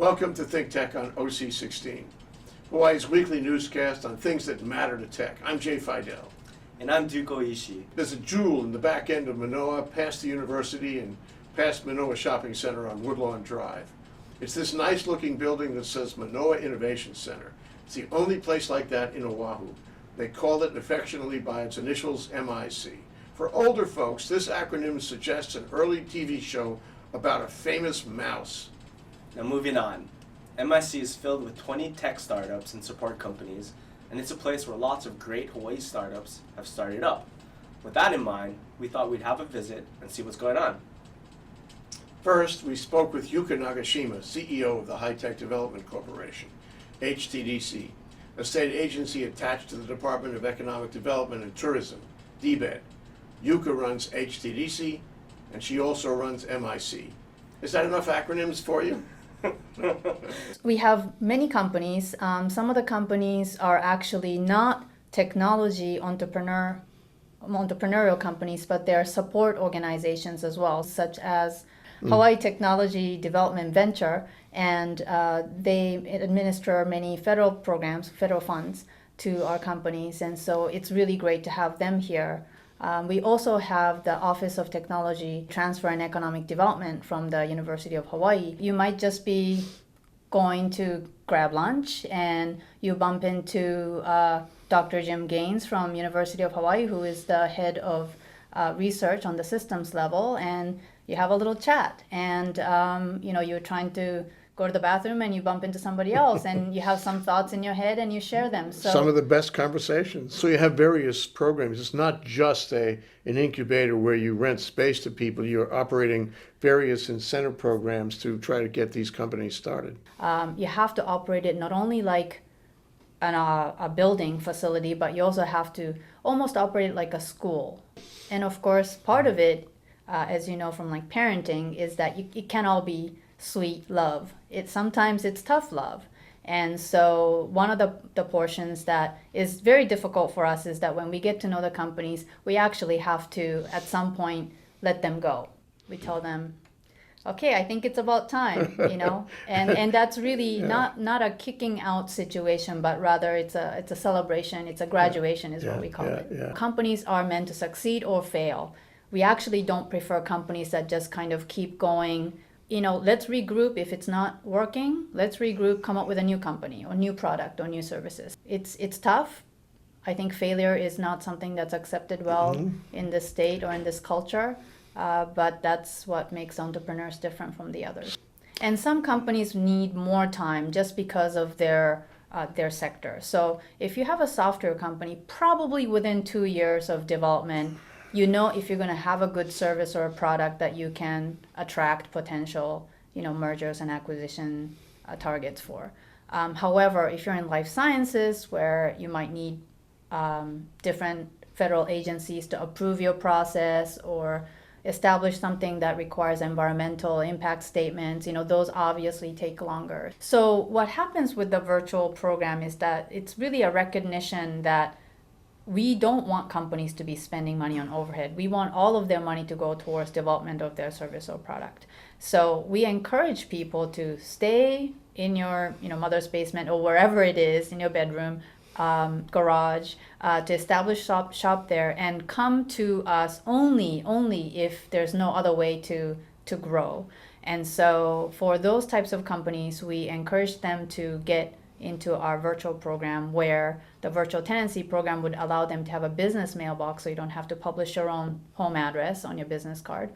Welcome to ThinkTech on OC16, Hawaii's weekly newscast on things that matter to tech. I'm Jay Fidell. And I'm Duke Oishi. There's a jewel in the back end of Manoa, past the university and past Manoa Shopping Center on Woodlawn Drive. It's this nice-looking building that says Manoa Innovation Center. It's the only place like that in Oahu. They call it affectionately by its initials, MIC. For older folks, this acronym suggests an early TV show about a famous mouse. Now moving on, MIC is filled with 20 tech startups and support companies, and it's a place where lots of great Hawaii startups have started up. With that in mind, we thought we'd have a visit and see what's going on. First, we spoke with Yuka Nagashima, CEO of the High Tech Development Corporation, HTDC, a state agency attached to the Department of Economic Development and Tourism, DBED. Yuka runs HTDC, and she also runs MIC. Is that enough acronyms for you? We have many companies. Some of the companies are actually not technology entrepreneurial companies, but they're support organizations as well, such as Hawaii Technology Development Venture, and they administer many federal programs, federal funds to our companies, and so it's really great to have them here. We also have the Office of Technology Transfer and Economic Development from the University of Hawaii. You might just be going to grab lunch and you bump into Dr. Jim Gaines from University of Hawaii, who is the head of research on the systems level, and you have a little chat, and you're trying to go to the bathroom and you bump into somebody else and you have some thoughts in your head and you share them. So some of the best conversations. So you have various programs. It's not just an incubator where you rent space to people. You're operating various incentive programs to try to get these companies started. You have to operate it not only like a building facility, but you also have to almost operate it like a school. And of course, part of it, as you know from like parenting, is that it can't all be sweet love. Sometimes it's tough love. And so one of the portions that is very difficult for us is that when we get to know the companies, we actually have to, at some point, let them go. We tell them, okay, I think it's about time, and that's really not a kicking out situation, but rather it's a celebration, it's a graduation is what we call it. Yeah. Companies are meant to succeed or fail. We actually don't prefer companies that just kind of keep going. Let's regroup. If it's not working, let's regroup, come up with a new company or new product or new services. It's tough. I think failure is not something that's accepted well in this state or in this culture, but that's what makes entrepreneurs different from the others. And some companies need more time just because of their sector. So if you have a software company, probably within 2 years of development, if you're going to have a good service or a product that you can attract potential, mergers and acquisition targets for. However, if you're in life sciences, where you might need different federal agencies to approve your process or establish something that requires environmental impact statements, those obviously take longer. So what happens with the virtual program is that it's really a recognition that we don't want companies to be spending money on overhead. We want all of their money to go towards development of their service or product. So we encourage people to stay in your mother's basement or wherever it is, in your bedroom, garage, to establish shop there and come to us only if there's no other way to grow. And so for those types of companies, we encourage them to get into our virtual program, where the virtual tenancy program would allow them to have a business mailbox, so you don't have to publish your own home address on your business card.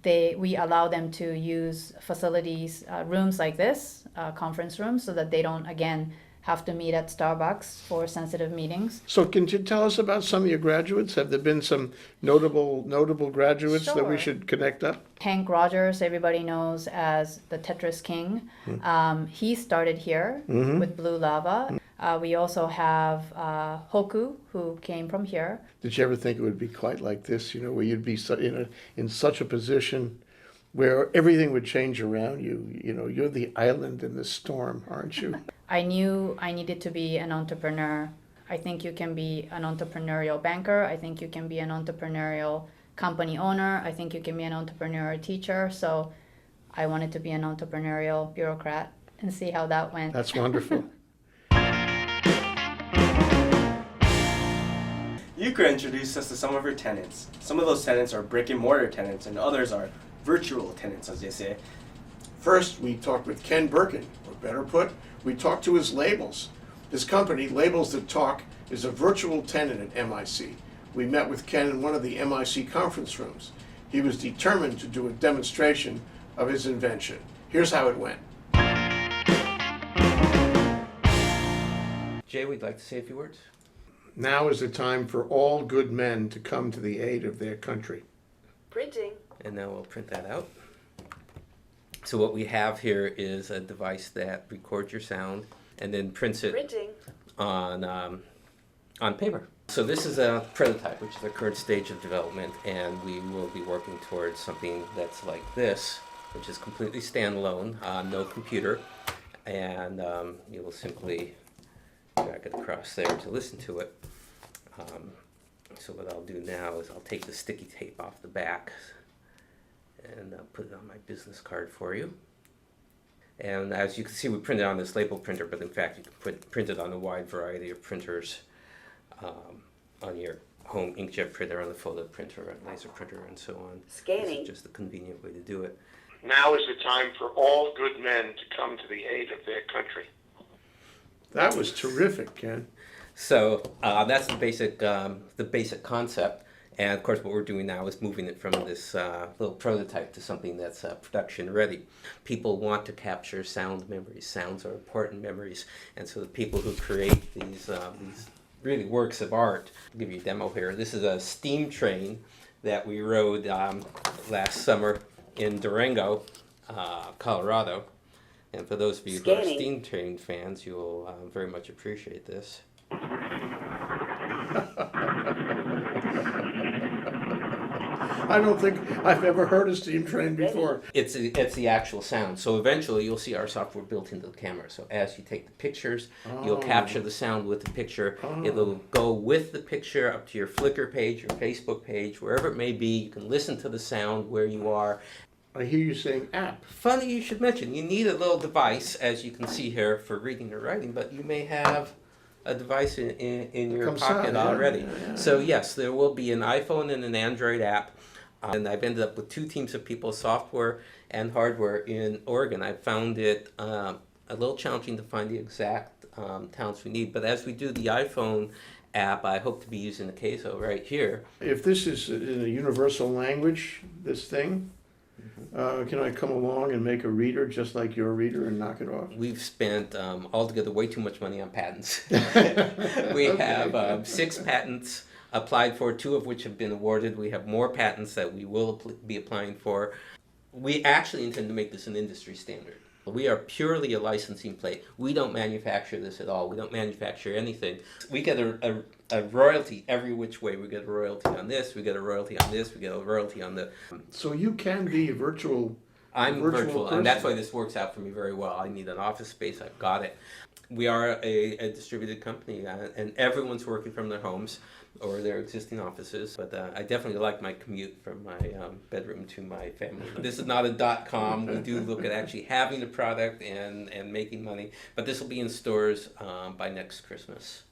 We allow them to use facilities, rooms like this, conference rooms, so that they don't, again, have to meet at Starbucks for sensitive meetings. So can you tell us about some of your graduates? Have there been some notable graduates that we should connect up? Hank Rogers, everybody knows as the Tetris King. He started here with Blue Lava. We also have Hoku, who came from here. Did you ever think it would be quite like this, where you'd be in such a position where everything would change around you? You're the island in the storm, aren't you? I knew I needed to be an entrepreneur. I think you can be an entrepreneurial banker. I think you can be an entrepreneurial company owner. I think you can be an entrepreneur teacher. So I wanted to be an entrepreneurial bureaucrat and see how that went. That's wonderful. Yuka introduced us to some of her tenants. Some of those tenants are brick and mortar tenants, and others are virtual tenants, as they say. First, we talked with Ken Burgin, or better put, we talked to his labels. His company, Labels That Talk, is a virtual tenant at MIC. We met with Ken in one of the MIC conference rooms. He was determined to do a demonstration of his invention. Here's how it went. Jay, would you like to say a few words? Now is the time for all good men to come to the aid of their country. Printing. And now we'll print that out. So what we have here is a device that records your sound and then prints it Printing. on paper. So this is a prototype, which is the current stage of development, and we will be working towards something that's like this, which is completely standalone, no computer, and you will simply drag it across there to listen to it. So what I'll do now is I'll take the sticky tape off the back and put it on my business card for you. And as you can see, we printed on this label printer, but in fact you can print it on a wide variety of printers, on your home inkjet printer, on the photo printer, a laser printer, and so on. Scanning. This is just a convenient way to do it. Now is the time for all good men to come to the aid of their country. That was terrific, Ken. So that's the basic concept. And of course, what we're doing now is moving it from this little prototype to something that's production ready. People want to capture sound memories. Sounds are important memories. And so the people who create these really works of art, I'll give you a demo here. This is a steam train that we rode last summer in Durango, Colorado. And for those of you who are Scanning. steam train fans, you will very much appreciate this. I don't think I've ever heard a steam train before. It's the actual sound. So eventually you'll see our software built into the camera. So as you take the pictures, you'll capture the sound with the picture. It'll go with the picture up to your Flickr page, your Facebook page, wherever it may be. You can listen to the sound where you are. I hear you saying app. Funny you should mention, you need a little device, as you can see here, for reading or writing, but you may have a device in your Comes pocket out, yeah, already. yeah. So yes, there will be an iPhone and an Android app. And I've ended up with 2 teams of people, software and hardware, in Oregon. I found it a little challenging to find the exact talents we need. But as we do the iPhone app, I hope to be using the queso right here. If this is in a universal language, this thing, can I come along and make a reader just like your reader and knock it off? We've spent altogether way too much money on patents. We have 6 patents applied for, 2 of which have been awarded. We have more patents that we will be applying for. We actually intend to make this an industry standard. We are purely a licensing play. We don't manufacture this at all. We don't manufacture anything. We get a royalty every which way. We get a royalty on this, we get a royalty on this, we get a royalty on the... So you can be a virtual I'm virtual, person. and that's why this works out for me very well. I need an office space, I've got it. We are a distributed company, and everyone's working from their homes or their existing offices, but I definitely like my commute from my bedroom to my family. This is not a .com. We do look at actually having a product and making money, but this will be in stores by next Christmas.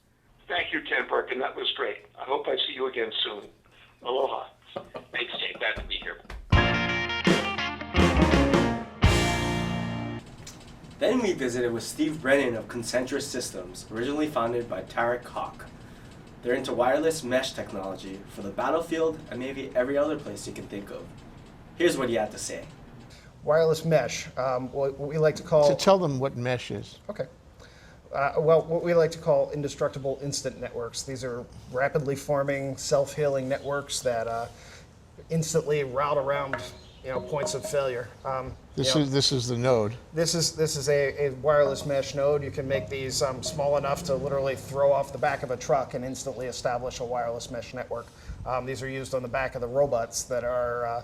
Thank you, Ken Burgin. That was great. I hope I see you again soon. Aloha. Thanks, Jay. Glad to be here. Then we visited with Steve Brennan of Concentris Systems, originally founded by Tarek Hawk. They're into wireless mesh technology for the battlefield and maybe every other place you can think of. Here's what he had to say. Wireless mesh, what we like to call... To tell them what mesh is. Okay. Well, what we like to call indestructible instant networks. These are rapidly forming, self-healing networks that instantly route around, points of failure. This is the node. This is a wireless mesh node. You can make these small enough to literally throw off the back of a truck and instantly establish a wireless mesh network. These are used on the back of the robots that are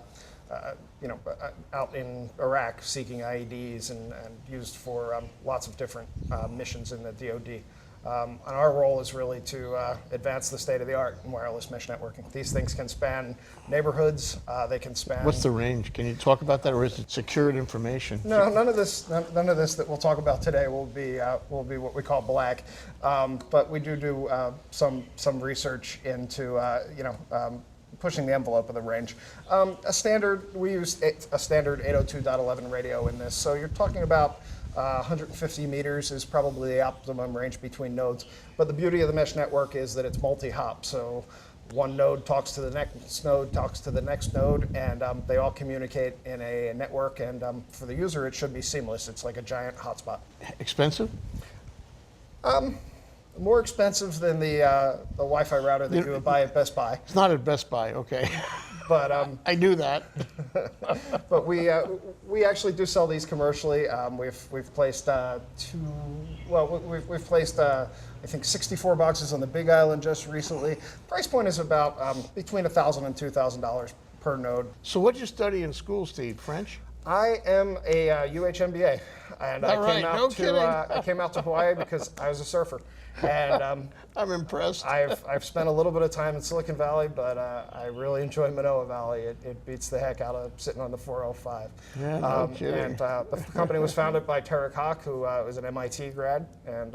out in Iraq seeking IEDs and used for lots of different missions in the DoD. And our role is really to advance the state of the art in wireless mesh networking. These things can span neighborhoods. They can span. What's the range? Can you talk about that, or is it secured information? No, none of this that we'll talk about today will be what we call black. But we do some research into pushing the envelope of the range. We use a standard 802.11 radio in this, so you're talking about 150 meters is probably the optimum range between nodes. But the beauty of the mesh network is that it's multi-hop. So one node talks to the next node, talks to the next node, and they all communicate in a network. And for the user, it should be seamless. It's like a giant hotspot. Expensive? More expensive than the Wi-Fi router that you would buy at Best Buy. It's not at Best Buy, okay. But I knew that. but we actually do sell these commercially. We've placed we've placed I think 64 boxes on the Big Island just recently. Price point is about between $1,000 and $2,000 per node. So what did you study in school, Steve? French? I am a UHMBA, and I came out to Hawaii because I was a surfer. And I'm impressed. I've spent a little bit of time in Silicon Valley, but I really enjoy Manoa Valley. It beats the heck out of sitting on the 405. Yeah, no kidding. And the company was founded by Tarek Hawk, who was an MIT grad. And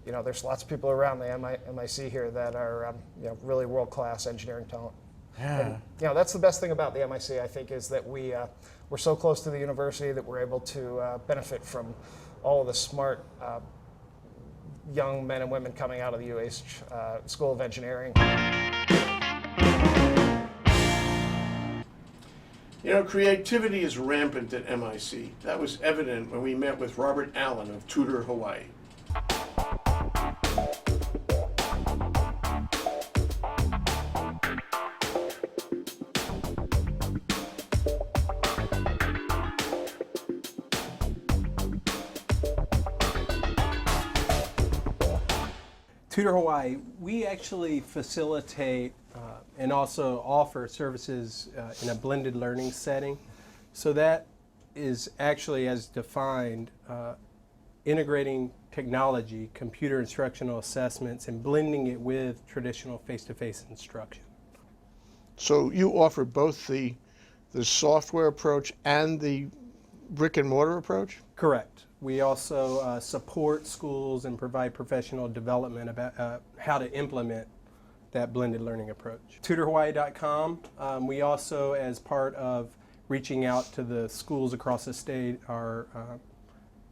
there's lots of people around the MIC here that are really world-class engineering talent. Yeah. And, that's the best thing about the MIC, I think, is that we're so close to the university that we're able to benefit from all of the smart young men and women coming out of the UH School of Engineering. Creativity is rampant at MIC. That was evident when we met with Robert Allen of Tutor Hawaii. Tutor Hawaii, we actually facilitate and also offer services in a blended learning setting. So that is actually, as defined, integrating technology, computer instructional assessments, and blending it with traditional face-to-face instruction. So you offer both the software approach and the brick and mortar approach? Correct. We also support schools and provide professional development about how to implement that blended learning approach. TutorHawaii.com. We also, as part of reaching out to the schools across the state, are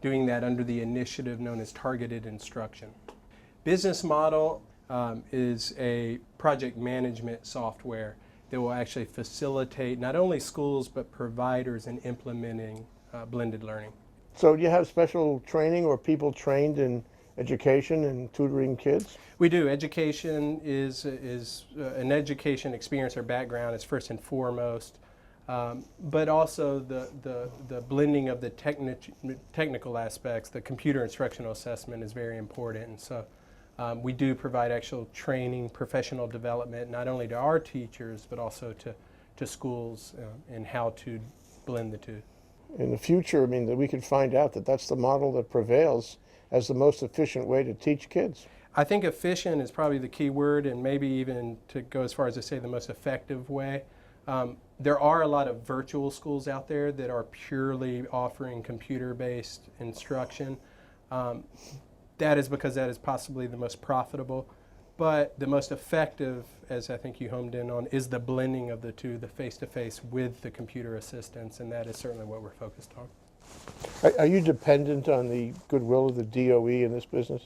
doing that under the initiative known as Targeted Instruction. Business model is a project management software that will actually facilitate not only schools but providers in implementing blended learning. So do you have special training or people trained in education and tutoring kids? We do. Education is an education experience or background is first and foremost, but also the blending of the technical aspects. The computer instructional assessment is very important, and so we do provide actual training, professional development, not only to our teachers but also to schools in how to blend the two. In the future, that we could find out that that's the model that prevails as the most efficient way to teach kids. I think efficient is probably the key word, and maybe even to go as far as to say the most effective way. There are a lot of virtual schools out there that are purely offering computer-based instruction. That is because that is possibly the most profitable. But the most effective, as I think you homed in on, is the blending of the two, the face-to-face with the computer assistance, and that is certainly what we're focused on. Are you dependent on the goodwill of the DOE in this business?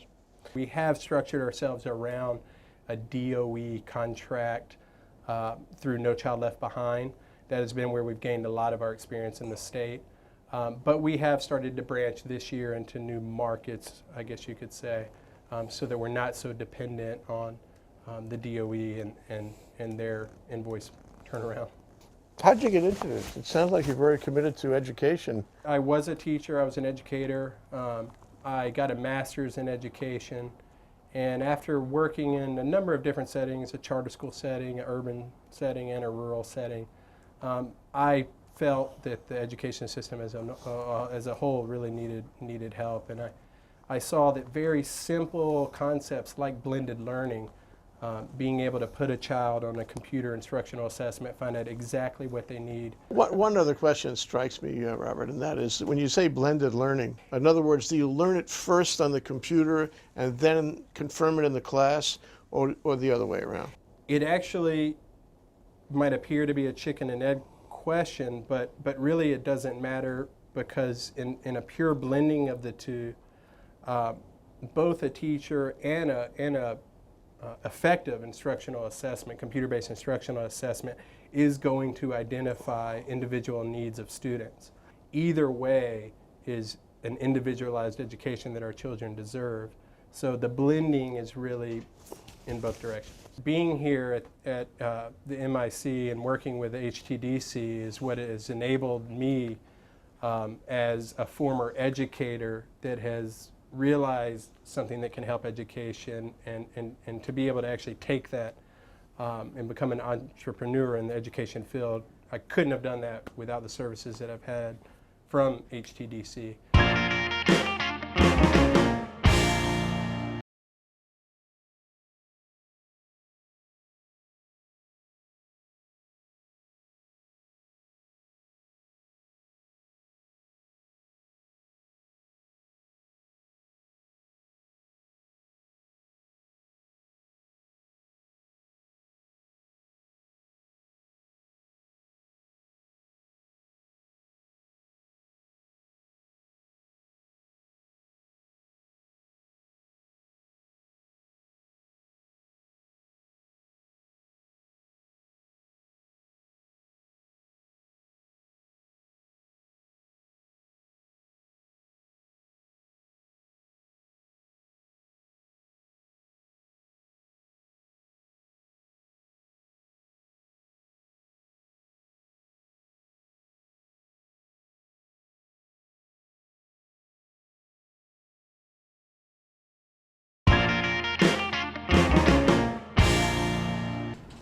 We have structured ourselves around a DOE contract through No Child Left Behind. That has been where we've gained a lot of our experience in the state. But we have started to branch this year into new markets, I guess you could say, so that we're not so dependent on the DOE and their invoice turnaround. How'd you get into this? It sounds like you're very committed to education. I was a teacher, I was an educator. I got a master's in education, and after working in a number of different settings, a charter school setting, an urban setting, and a rural setting, I felt that the education system as a whole really needed help, and I saw that very simple concepts like blended learning, being able to put a child on a computer instructional assessment, find out exactly what they need. One other question strikes me, Robert, and that is when you say blended learning, in other words, do you learn it first on the computer and then confirm it in the class, or the other way around? It actually might appear to be a chicken and egg question, but really it doesn't matter, because in a pure blending of the two, both a teacher and a effective instructional assessment, computer-based instructional assessment, is going to identify individual needs of students. Either way is an individualized education that our children deserve. So the blending is really in both directions. Being here at the MIC and working with HTDC is what has enabled me as a former educator that has realized something that can help education, and to be able to actually take that and become an entrepreneur in the education field. I couldn't have done that without the services that I've had from HTDC.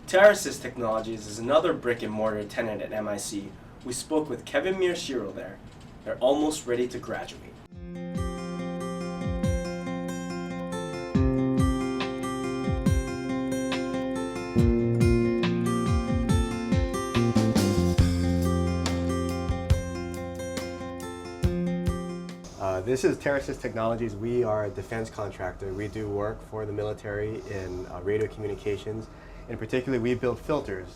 Terraces Technologies is another brick and mortar tenant at MIC. We spoke with Kevin Miyashiro there. They're almost ready to graduate. This is Terraces Technologies. We are a defense contractor. We do work for the military in radio communications. In particular, we build filters.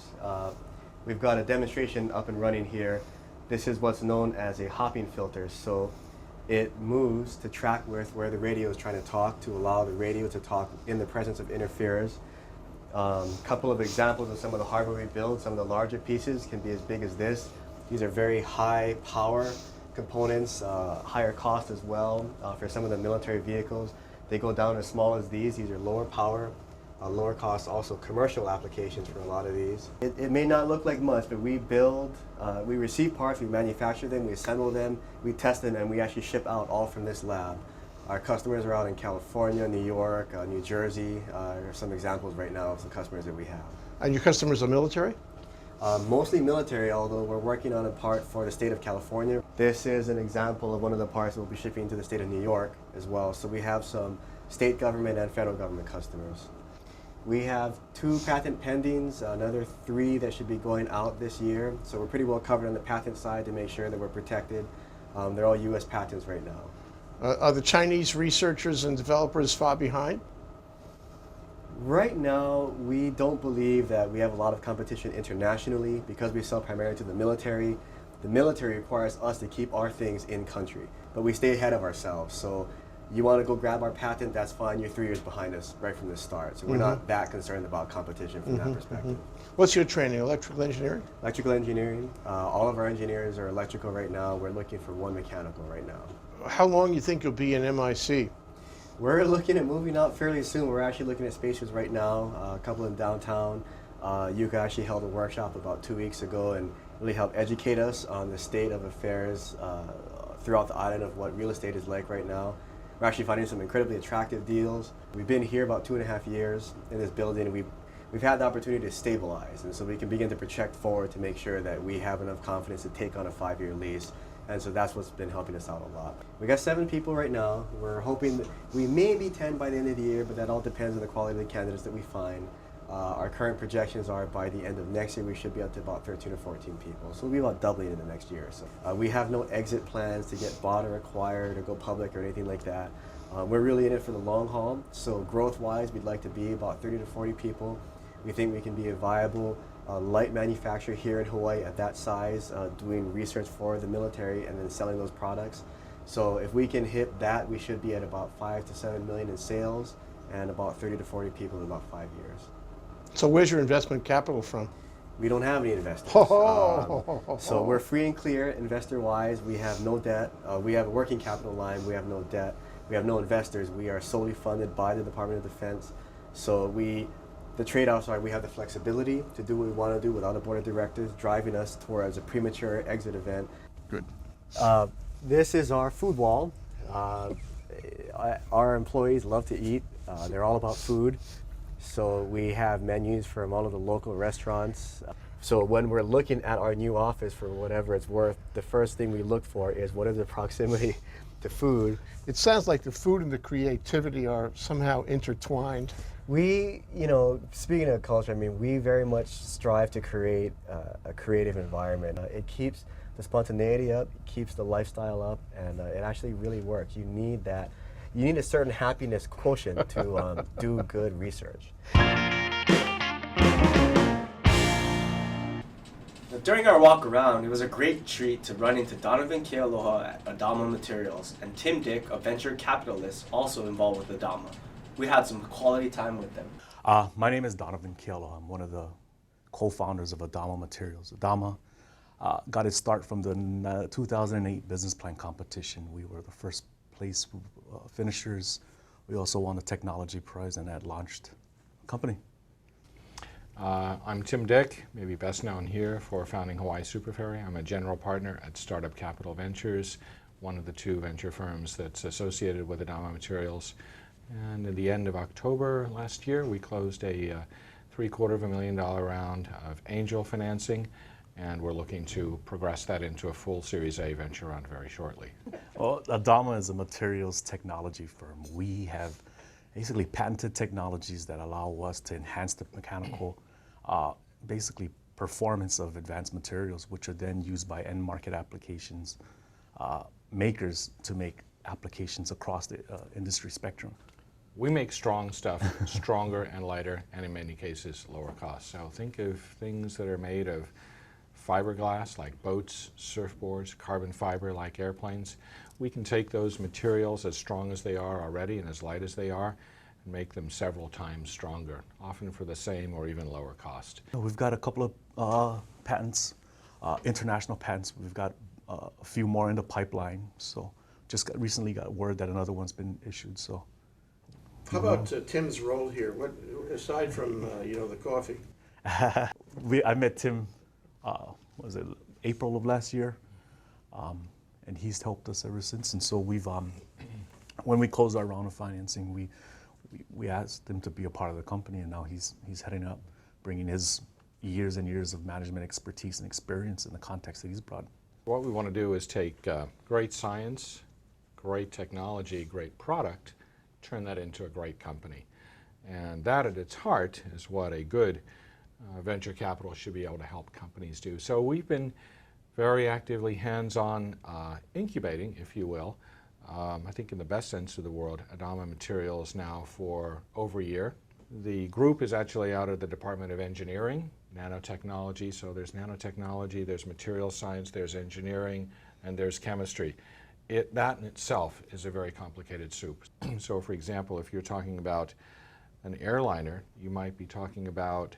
We've got a demonstration up and running here. This is what's known as a hopping filter. So it moves to track with where the radio is trying to talk, to allow the radio to talk in the presence of interferers. Couple of examples of some of the hardware we build. Some of the larger pieces can be as big as this. These are very high power components, higher cost as well. For some of the military vehicles, they go down as small as these. These are lower power, lower cost, also commercial applications for a lot of these. It may not look like much, but we build, we receive parts, we manufacture them, we assemble them, we test them, and we actually ship out all from this lab. Our customers are out in California, New York, New Jersey. Are some examples right now of some customers that we have. And your customers are military? Mostly military, although we're working on a part for the state of California. This is an example of one of the parts that we'll be shipping to the state of New York as well. So we have some state government and federal government customers. We have 2 patent pendings, another 3 that should be going out this year. So we're pretty well covered on the patent side to make sure that we're protected. They're all US patents right now. Are the Chinese researchers and developers far behind? Right now, we don't believe that we have a lot of competition internationally because we sell primarily to the military. The military requires us to keep our things in country, but we stay ahead of ourselves. So you want to go grab our patent, that's fine. You're 3 years behind us right from the start. So we're not that concerned about competition from that perspective. What's your training, electrical engineering? Electrical engineering. All of our engineers are electrical right now. We're looking for 1 mechanical right now. How long do you think you'll be in MIC? We're looking at moving out fairly soon. We're actually looking at spaces right now, a couple in downtown. Yuka actually held a workshop about 2 weeks ago and really helped educate us on the state of affairs throughout the island of what real estate is like right now. We're actually finding some incredibly attractive deals. We've been here about 2.5 years in this building, and we've had the opportunity to stabilize, and so we can begin to project forward to make sure that we have enough confidence to take on a 5-year lease And so that's what's been helping us out a lot. We got 7 people right now. We're hoping that we may be 10 by the end of the year, but that all depends on the quality of the candidates that we find. Our current projections are by the end of next year, we should be up to about 13 or 14 people. So we'll be about doubling in the next year. So we have no exit plans to get bought or acquired or go public or anything like that. We're really in it for the long haul. So growth-wise, we'd like to be about 30 to 40 people. We think we can be a viable light manufacturer here in Hawaii at that size, doing research for the military and then selling those products. So if we can hit that, we should be at about 5 to 7 million in sales and about 30 to 40 people in about 5 years. So where's your investment capital from? We don't have any investors. So we're free and clear investor-wise. We have no debt. We have a working capital line. We have no debt. We have no investors. We are solely funded by the Department of Defense. So the trade-offs are we have the flexibility to do what we want to do without a board of directors driving us towards a premature exit event. Good. This is our food wall. Our employees love to eat. They're all about food. So we have menus from all of the local restaurants. So when we're looking at our new office for whatever it's worth, the first thing we look for is what is the proximity to food. It sounds like the food and the creativity are somehow intertwined. We, speaking of culture, I mean, we very much strive to create a creative environment. It keeps the spontaneity up, it keeps the lifestyle up, and it actually really works. You need that. You need a certain happiness quotient to do good research. During our walk around, it was a great treat to run into Donovan Kealoha at Adama Materials and Tim Dick, a venture capitalist also involved with Adama. We had some quality time with them. My name is Donovan Kealoha. I'm one of the co-founders of Adama Materials. Adama got its start from the 2008 business plan competition. We were the first place finishers. We also won the technology prize and had launched a company. I'm Tim Dick, maybe best known here for founding Hawaii Super Ferry. I'm a general partner at Startup Capital Ventures, one of the 2 venture firms that's associated with Adama Materials. And at the end of October last year, we closed a $750,000 round of angel financing, and we're looking to progress that into a full Series A venture round very shortly. Well, Adama is a materials technology firm. We have basically patented technologies that allow us to enhance the mechanical, basically performance of advanced materials, which are then used by end market applications makers to make applications across the industry spectrum. We make strong stuff stronger and lighter, and in many cases lower cost. So think of things that are made of fiberglass like boats, surfboards, carbon fiber like airplanes. We can take those materials as strong as they are already and as light as they are and make them several times stronger, often for the same or even lower cost. We've got a couple of patents, international patents. We've got a few more in the pipeline. So just recently got word that another one's been issued. So. How about Tim's role here? What, aside from the coffee? I met Tim, was it April of last year, and he's helped us ever since. And so we've, when we closed our round of financing, we asked him to be a part of the company, and now he's heading up, bringing his years and years of management expertise and experience in the context that he's brought. What we want to do is take great science, great technology, great product, turn that into a great company. And that at its heart is what a good venture capital should be able to help companies do. So we've been very actively hands-on incubating, if you will, I think in the best sense of the word, Adama Materials now for over a year. The group is actually out of the Department of Engineering, nanotechnology. So there's nanotechnology, there's material science, there's engineering, and there's chemistry. That in itself is a very complicated soup. So for example, if you're talking about an airliner, you might be talking about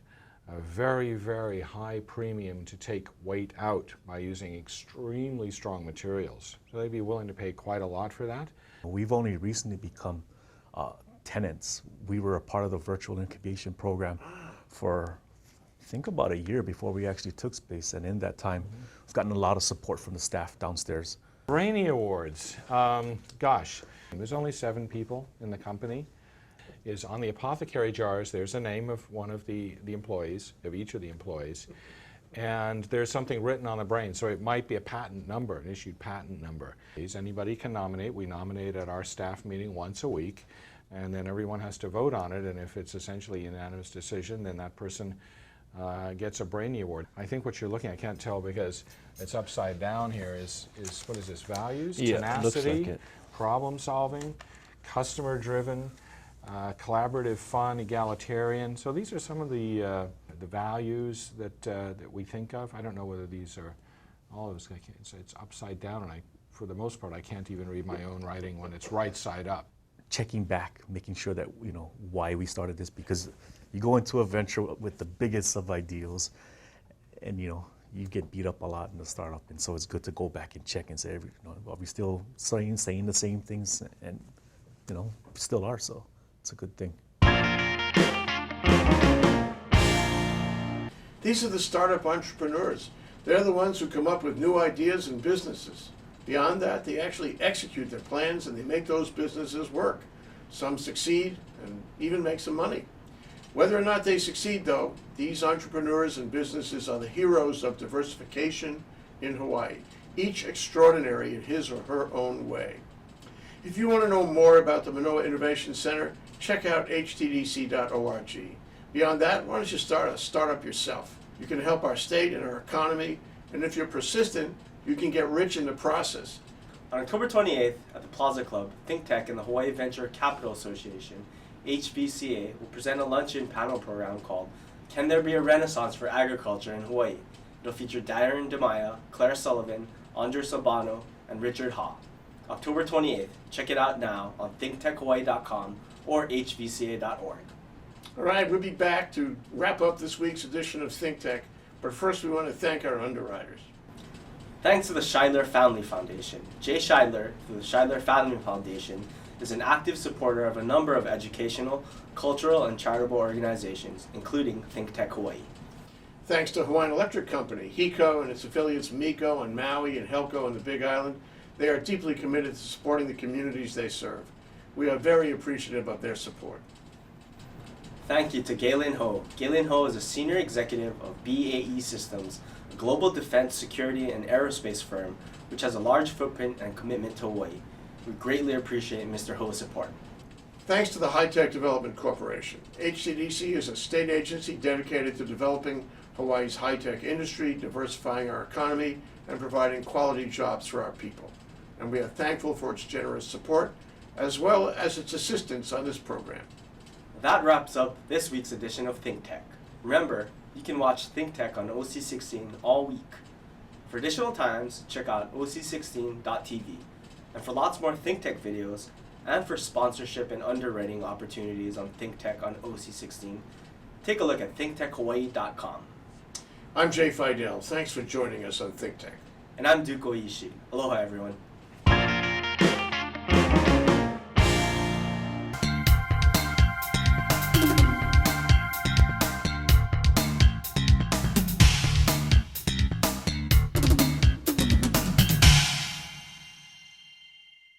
a very, very high premium to take weight out by using extremely strong materials. So they'd be willing to pay quite a lot for that. We've only recently become tenants. We were a part of the virtual incubation program for, I think, about a year before we actually took space. And in that time, we've gotten a lot of support from the staff downstairs. Rainy Awards, gosh, there's only 7 people in the company. Is on the apothecary jars, there's a name of one of the employees, of each of the employees. and there's something written on the brain. So it might be a patent number, an issued patent number. Anybody can nominate. We nominate at our staff meeting once a week, and then everyone has to vote on it, and if it's essentially a unanimous decision, then that person gets a Brainy Award. I think what you're looking at, I can't tell because it's upside down here, is what is this, values? Yeah, tenacity, looks like it. problem solving, customer driven, collaborative, fun, egalitarian. So these are some of the values that we think of. I don't know whether these are all of us. It's upside down, and for the most part, I can't even read my own writing when it's right side up. Checking back, making sure that why we started this, because you go into a venture with the biggest of ideals, and you get beat up a lot in the startup, and so it's good to go back and check and say, are we still saying the same things, and still are. So it's a good thing. These are the startup entrepreneurs. They're the ones who come up with new ideas and businesses. Beyond that, they actually execute their plans and they make those businesses work. Some succeed and even make some money. Whether or not they succeed, though, these entrepreneurs and businesses are the heroes of diversification in Hawaii, each extraordinary in his or her own way. If you want to know more about the Manoa Innovation Center, check out htdc.org. Beyond that, why don't you start a startup yourself? You can help our state and our economy, and if you're persistent, you can get rich in the process. On October 28th at the Plaza Club, ThinkTech and the Hawaii Venture Capital Association, HVCA, will present a luncheon panel program called Can There Be a Renaissance for Agriculture in Hawaii? It'll feature Darren DeMaya, Claire Sullivan, Andres Sabano, and Richard Ha. October 28th. Check it out now on thinktechhawaii.com or hvca.org. All right, we'll be back to wrap up this week's edition of ThinkTech, but first we want to thank our underwriters. Thanks to the Scheidler Family Foundation. Jay Scheidler, through the Scheidler Family Foundation, is an active supporter of a number of educational, cultural, and charitable organizations, including ThinkTech Hawaii. Thanks to Hawaiian Electric Company, HECO and its affiliates MECO on Maui and HELCO on the Big Island. They are deeply committed to supporting the communities they serve. We are very appreciative of their support. Thank you to Galen Ho. Galen Ho is a senior executive of BAE Systems, a global defense, security, and aerospace firm which has a large footprint and commitment to Hawaii. We greatly appreciate Mr. Ho's support. Thanks to the High Tech Development Corporation. HTDC is a state agency dedicated to developing Hawaii's high-tech industry, diversifying our economy, and providing quality jobs for our people. And we are thankful for its generous support, as well as its assistance on this program. That wraps up this week's edition of ThinkTech. Remember, you can watch ThinkTech on OC16 all week. For additional times, check out oc16.tv. And for lots more ThinkTech videos, and for sponsorship and underwriting opportunities on ThinkTech on OC16, take a look at thinktechhawaii.com. I'm Jay Fidell. Thanks for joining us on ThinkTech. And I'm Duke Oishi. Aloha, everyone.